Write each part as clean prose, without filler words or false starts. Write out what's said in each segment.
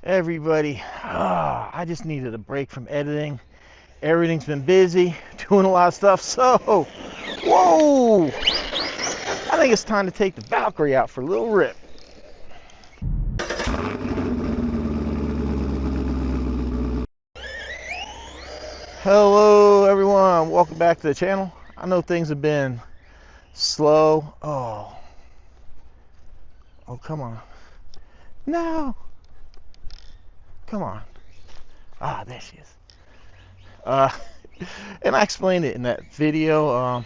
Everybody, I just needed a break from editing. Everything's been busy, doing a lot of stuff. So, whoa! I think it's time to take the Valkyrie out for a little rip. Hello everyone, welcome back to the channel. I know things have been slow. Oh, come on. No! Come on. Ah, there she is. And I explained it in that video.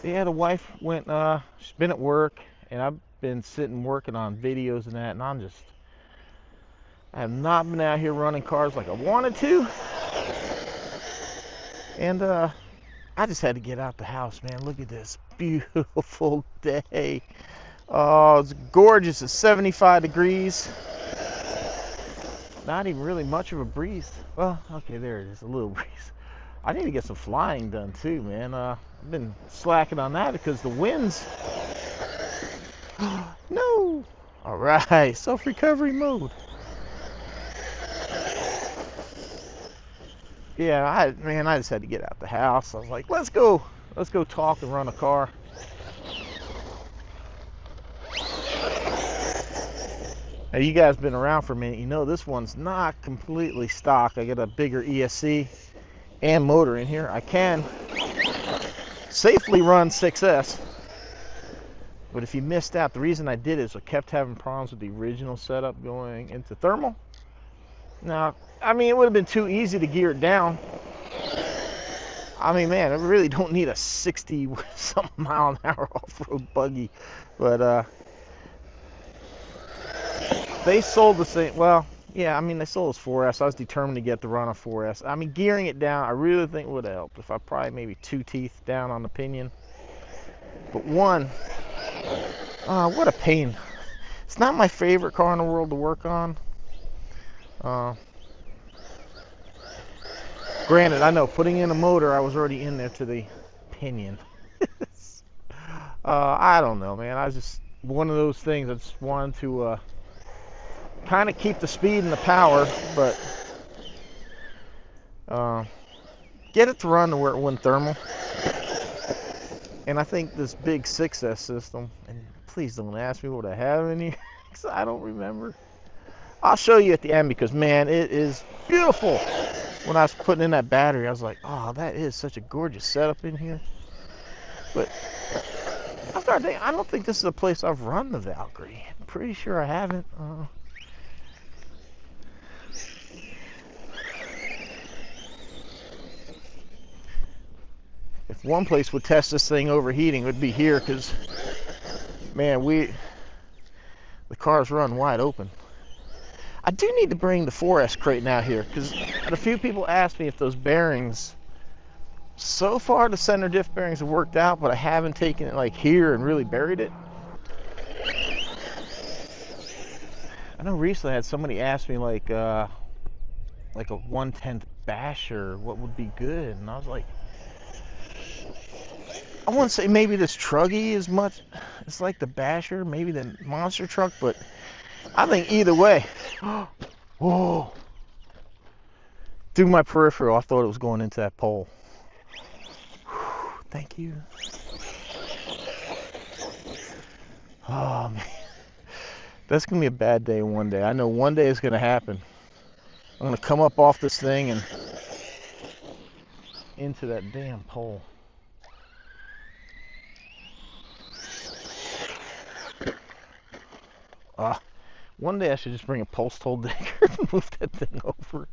Yeah, the wife went, she's been at work, and I've been sitting working on videos and that, and I have not been out here running cars like I wanted to. And I just had to get out the house, man. Look at this beautiful day. Oh, it's gorgeous. It's 75 degrees. Not even really much of a breeze. Well, okay, there it is, a little breeze. I need to get some flying done too, man. I've been slacking on that because the winds. No. All right, self-recovery mode. Yeah, I just had to get out the house. I was like, let's go talk and run a car. Now, you guys been around for a minute, you know this one's not completely stock. I got a bigger ESC and motor in here. I can safely run 6S, but if you missed out, the reason I did is I kept having problems with the original setup going into thermal. Now, I mean, it would have been too easy to gear it down. I mean, man, I really don't need a 60-something mile an hour off-road buggy, but they sold the same. Well, yeah, I mean, they sold us 4S. I was determined to get the run of 4S. I mean, gearing it down, I really think would have helped if I probably maybe 2 teeth down on the pinion. But one, what a pain. It's not my favorite car in the world to work on. Granted, I know putting in a motor, I was already in there to the pinion. I don't know, man. I was just one of those things. I just wanted to kind of keep the speed and the power, but get it to run to where it wouldn't thermal. And I think this big 6S system, and please don't ask me what I have in here, because I don't remember. I'll show you at the end because, man, it is beautiful. When I was putting in that battery, I was like, oh, that is such a gorgeous setup in here. But I started thinking, I don't think this is a place I've run the Valkyrie. I'm pretty sure I haven't. If one place would test this thing overheating, it would be here, because, man, the cars run wide open. I do need to bring the 4S crate out here, because a few people asked me if those bearings, so far the center diff bearings have worked out, but I haven't taken it like here and really buried it. I know recently I had somebody ask me like a 1/10 basher, what would be good, and I was like, I wouldn't say maybe this truggy as much, it's like the basher, maybe the monster truck, but I think either way. Whoa. Through my peripheral, I thought it was going into that pole. Thank you. Oh, man. That's going to be a bad day one day. I know one day it's going to happen. I'm going to come up off this thing and into that damn pole. One day I should just bring a post hole digger and move that thing over.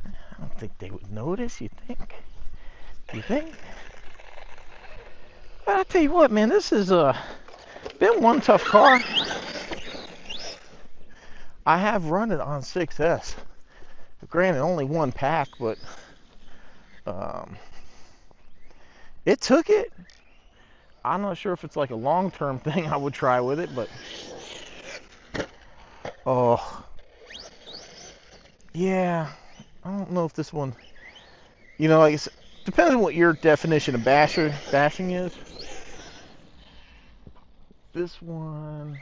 I don't think they would notice, you think? You think? But I tell you what, man, this has been one tough car. I have run it on 6S. Granted, only one pack, but it took it. I'm not sure if it's like a long-term thing I would try with it, but oh, yeah, I don't know if this one, you know, like I said, depends on what your definition of bashing is. This one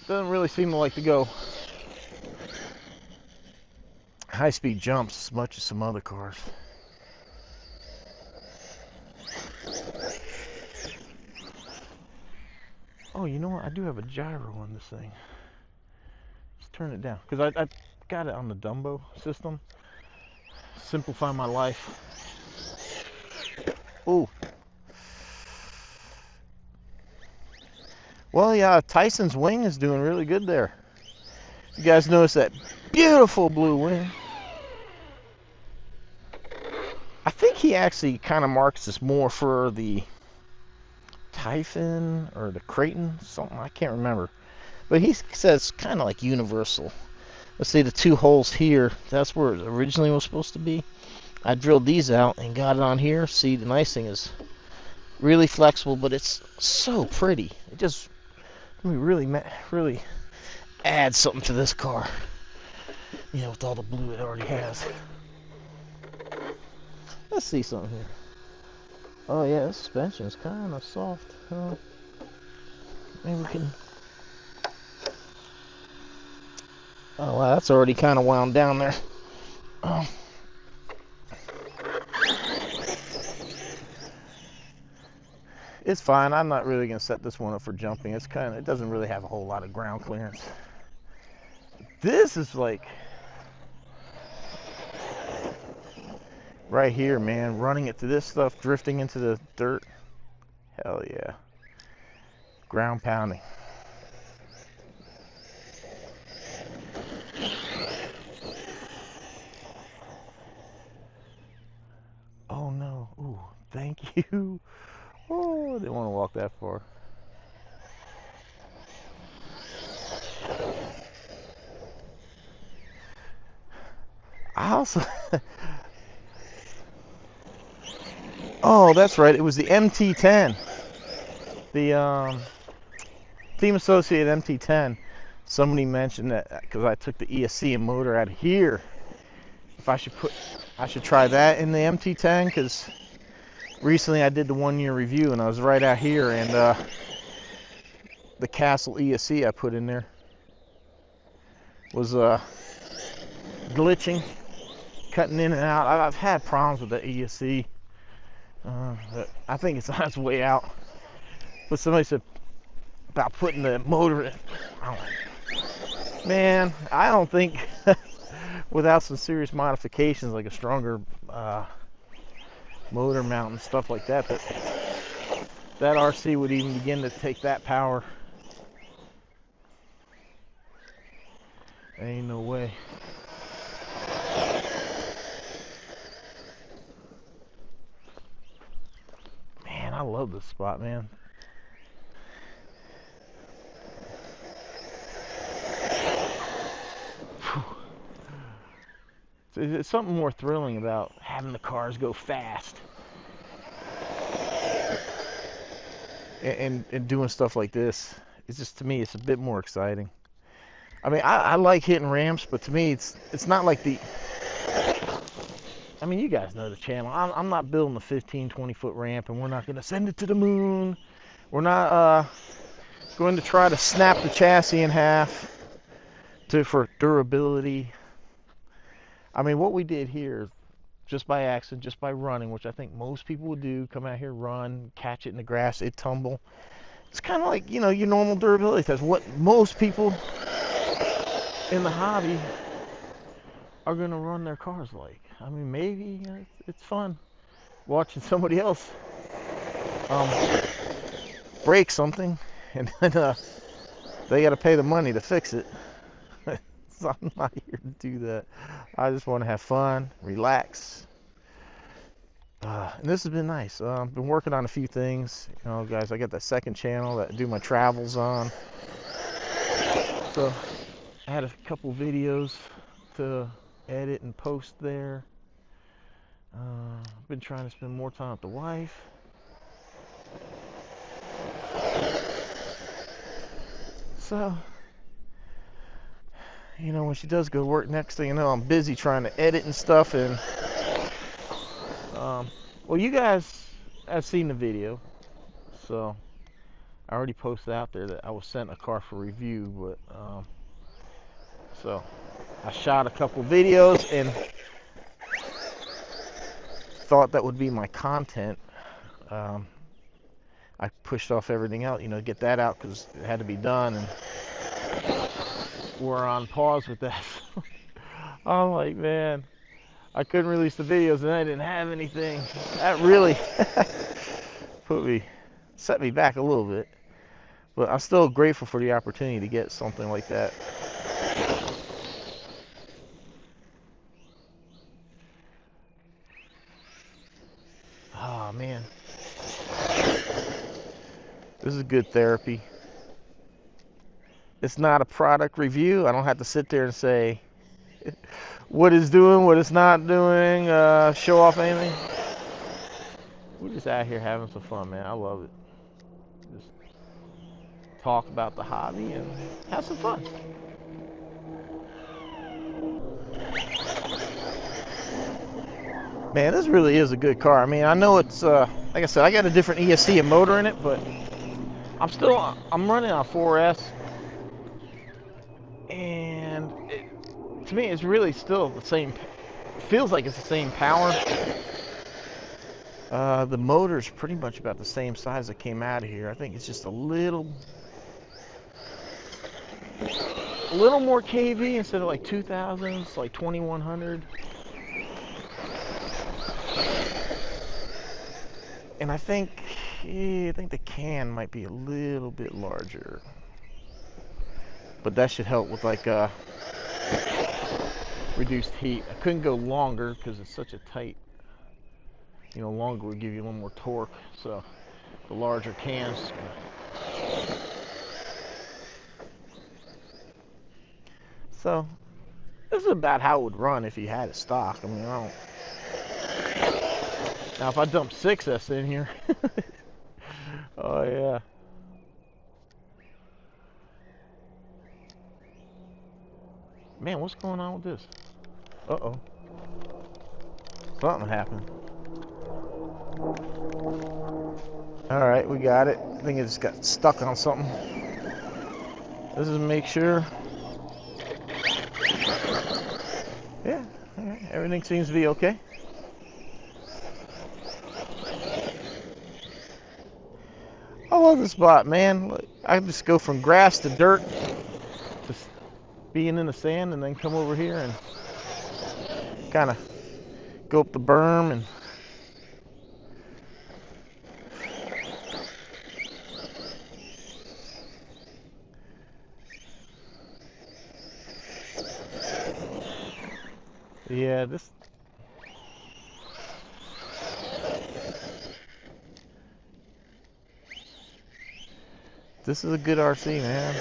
doesn't really seem to like to go high-speed jumps as much as some other cars. Oh, you know what? I do have a gyro on this thing. Let's turn it down, because I got it on the Dumbo system. Simplify my life. Ooh. Well, yeah, Tyson's wing is doing really good there. You guys notice that beautiful blue wing? I think he actually kind of marks this more for the Typhon or the Creighton, something, I can't remember. But he says kind of like universal. Let's see, the two holes here, that's where it originally was supposed to be. I drilled these out and got it on here. See, the nice thing is really flexible, but it's so pretty. It just really adds something to this car. You know, with all the blue it already has. Let's see something here. Oh yeah, this suspension is kind of soft. Maybe we can... Oh wow, that's already kind of wound down there. It's fine. I'm not really gonna set this one up for jumping. It doesn't really have a whole lot of ground clearance. This is like right here, man. Running it through this stuff, drifting into the dirt. Hell yeah. Ground pounding. Oh no. Ooh, thank you. Oh, I didn't want to walk that far. I also... Oh, that's right. It was the MT10. The Team Associated MT10. Somebody mentioned that because I took the ESC and motor out of here. If I should try that in the MT10, because recently I did the 1-year review and I was right out here, and the Castle ESC I put in there was glitching, cutting in and out. I've had problems with the ESC. I think it's on its way out. But somebody said about putting the motor in. Man, I don't think without some serious modifications, like a stronger motor mount and stuff like that, that RC would even begin to take that power. Ain't no way. Man, I love this spot, man. It's something more thrilling about having the cars go fast and doing stuff like this. It's just, to me, it's a bit more exciting. I mean, I like hitting ramps, but to me, it's not like the... I mean, you guys know the channel. I'm not building a 15, 20-foot ramp, and we're not going to send it to the moon. We're not going to try to snap the chassis in half for durability. I mean, what we did here, just by accident, just by running, which I think most people would do, come out here, run, catch it in the grass, it tumble. It's kind of like, you know, your normal durability test. What most people in the hobby are going to run their cars like. I mean, maybe it's fun watching somebody else break something, and then they got to pay the money to fix it. So I'm not here to do that. I just want to have fun, relax. And this has been nice. I've been working on a few things. You know, guys, I got that second channel that I do my travels on. So I had a couple videos to edit and post there. I've been trying to spend more time with the wife. So, you know, when she does go to work, next thing you know, I'm busy trying to edit and stuff. And well, you guys have seen the video, so I already posted out there that I was sent a car for review, but so I shot a couple videos and thought that would be my content. I pushed off everything else, you know, get that out because it had to be done, and we're on pause with that. I'm like, man, I couldn't release the videos and I didn't have anything. That really set me back a little bit. But I'm still grateful for the opportunity to get something like that. Oh man, this is good therapy. It's not a product review. I don't have to sit there and say what it's doing, what it's not doing, show off anything. We're just out here having some fun, man. I love it. Just talk about the hobby and have some fun. Man, this really is a good car. I mean, I know it's, like I said, I got a different ESC and motor in it, but I'm running on 4S. And to me, it's really still the same, feels like it's the same power. The motor's pretty much about the same size that came out of here. I think it's just a little more kV instead of like 2000, it's like 2100. And I think the can might be a little bit larger, but that should help with like reduced heat. I couldn't go longer because it's such a tight, you know, longer would give you a little more torque, so the larger cans. So this is about how it would run if you had it stock. I mean, I don't. Now if I dump 6S in here, oh yeah. Man, what's going on with this? Uh-oh. Something happened. Alright, we got it. I think it just got stuck on something. Let's just make sure. Yeah, alright. Everything seems to be okay. I love this spot, man. I can just go from grass to dirt to being in the sand and then come over here and kind of go up the berm and yeah, this is a good RC, man.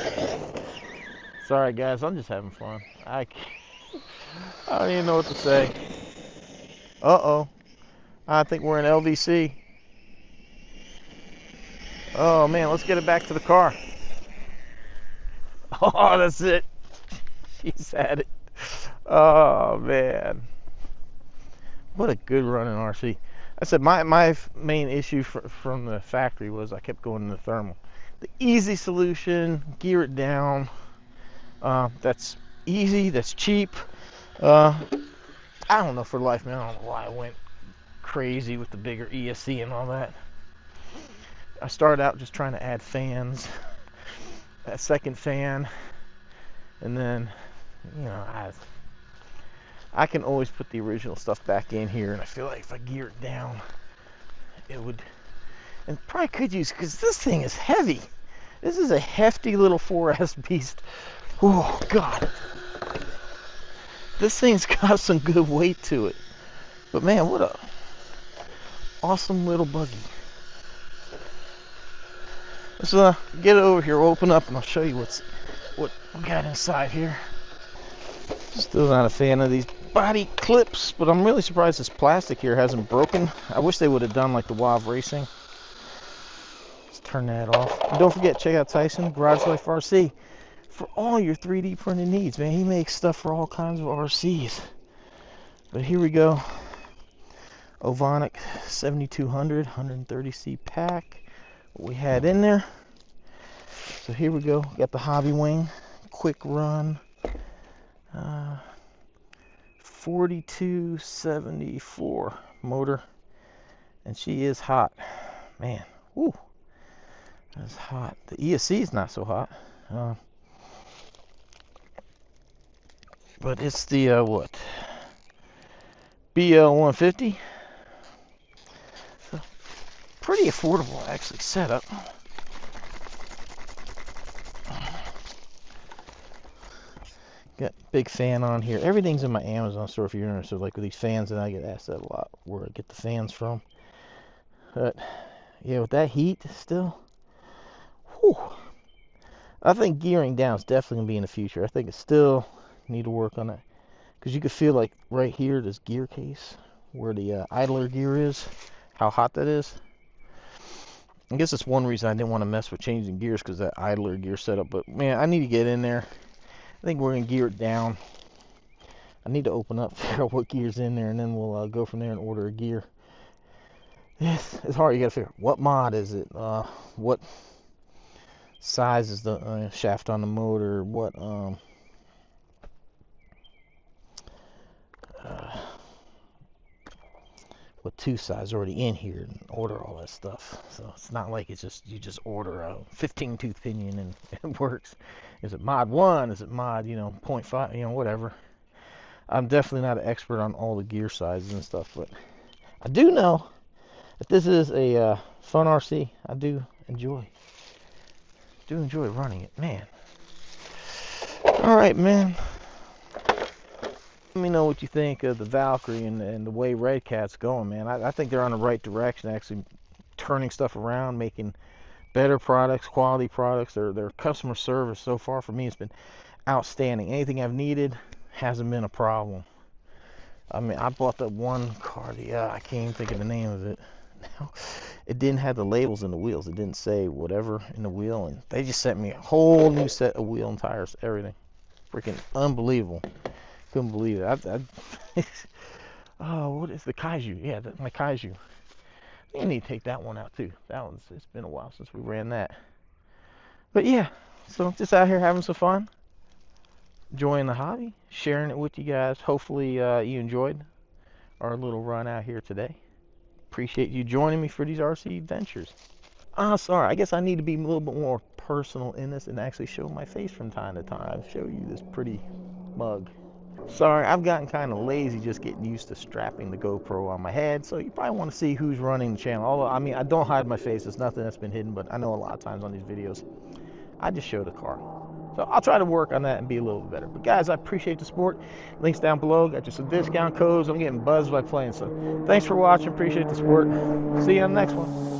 Sorry guys, I'm just having fun. I don't even know what to say. Uh-oh. I think we're in LVC. Oh man, let's get it back to the car. Oh, that's it. She's had it. Oh man. What a good running RC. I said my main issue from the factory was I kept going to the thermal. The easy solution, gear it down. That's easy, that's cheap. I don't know, for life, man. I don't know why I went crazy with the bigger ESC and all that. I started out just trying to add fans, that second fan, and then, you know, I can always put the original stuff back in here, and I feel like if I gear it down, it would, and probably could use, because this thing is heavy. This is a hefty little 4S beast. Oh God, this thing's got some good weight to it. But man, what a awesome little buggy. Let's get it over here, open up, and I'll show you what we got inside here. Still not a fan of these body clips, but I'm really surprised this plastic here hasn't broken. I wish they would have done like the WAV Racing. Let's turn that off. And don't forget, check out Tyson, Garage Life RC, for all your 3D printing needs, man. He makes stuff for all kinds of RCs. But here we go. Ovonic 7200 130C pack. What we had in there. So here we go. Got the hobby wing, quick run, 4274 motor, and she is hot, man. Woo, that's hot. The ESC is not so hot, but it's the what? BL 150. So pretty affordable actually setup. Got big fan on here. Everything's in my Amazon store if you're interested. Like with these fans, and I get asked that a lot, where I get the fans from. But yeah, with that heat still, whew, I think gearing down is definitely gonna be in the future. I think it's still need to work on that, because you can feel like right here, this gear case where the idler gear is, how hot that is. I guess that's one reason I didn't want to mess with changing gears, because that idler gear setup. But man, I need to get in there. I think we're gonna gear it down. I need to open up, figure out what gear's in there, and then we'll go from there and order a gear. Yes, it's hard. You gotta figure out what mod is it, what size is the shaft on the motor, what two size already in here, and order all that stuff. So it's not like it's just you just order a 15 tooth pinion and it works. Is it mod 1? Is it mod 0.5? Whatever. I'm definitely not an expert on all the gear sizes and stuff, but I do know that this is a fun RC. I do enjoy running it, man. All right, man. Let me know what you think of the Valkyrie and the way Redcat's going, man. I think they're on the right direction, actually turning stuff around, making better products, quality products. Their customer service so far for me has been outstanding. Anything I've needed hasn't been a problem. I mean, I bought that one car, I can't even think of the name of it now. It didn't have the labels in the wheels. It didn't say whatever in the wheel, and they just sent me a whole new set of wheel and tires, everything. Freaking unbelievable. Couldn't believe it. Oh, what is the Kaiju? Yeah, my Kaiju. I need to take that one out too. It's been a while since we ran that. But yeah, so just out here having some fun, enjoying the hobby, sharing it with you guys. Hopefully you enjoyed our little run out here today. Appreciate you joining me for these RC ventures. Sorry, I guess I need to be a little bit more personal in this and actually show my face from time to time. Show you this pretty mug. Sorry, I've gotten kind of lazy just getting used to strapping the GoPro on my head, so you probably want to see who's running the channel. Although, I mean, I don't hide my face. There's nothing that's been hidden, but I know a lot of times on these videos, I just show the car. So I'll try to work on that and be a little bit better. But guys, I appreciate the support. Links down below. Got you some discount codes. I'm getting buzzed by playing. So thanks for watching. Appreciate the support. See you on the next one.